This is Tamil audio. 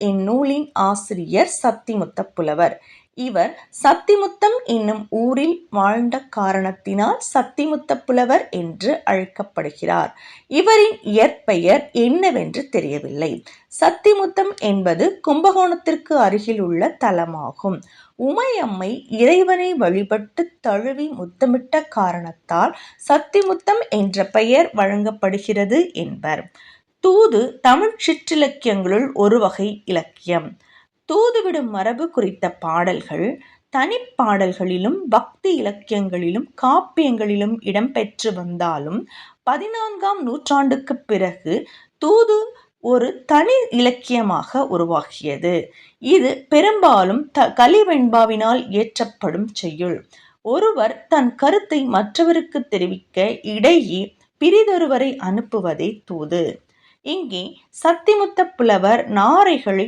இந்நூலின் ஆசிரியர் சத்திமுத்த புலவர். இவர் சத்திமுத்தம் என்னும் ஊரில் வாழ்ந்த காரணத்தினால் சத்திமுத்த புலவர் என்று அழைக்கப்படுகிறார். இவரின் இயற்பெயர் என்னவென்று தெரியவில்லை. சத்திமுத்தம் என்பது கும்பகோணத்திற்கு அருகில் உள்ள தலமாகும். உமையம்மை இறைவனை வழிபட்டு தழுவி முத்தமிட்ட காரணத்தால் சத்திமுத்தம் என்ற பெயர் வழங்கப்படுகிறது என்பர். தூது தமிழ் சிற்றிலக்கியங்களுள் ஒரு வகை இலக்கியம். தூதுவிடும் மரபு குறித்த பாடல்கள் தனிப்பாடல்களிலும் பக்தி இலக்கியங்களிலும் காப்பியங்களிலும் இடம்பெற்று வந்தாலும் 14ஆம் நூற்றாண்டுக்குப் பிறகு தூது ஒரு தனி இலக்கியமாக உருவாகியது. இது பெரும்பாலும் கலிவெண்பாவினால் இயற்றப்படும் செய்யுள். ஒருவர் தன் கருத்தை மற்றவருக்கு தெரிவிக்க இடையே பிறிதொருவரை அனுப்புவதே தூது. இங்கே சத்திமுத்த புலவர் நாரைகளை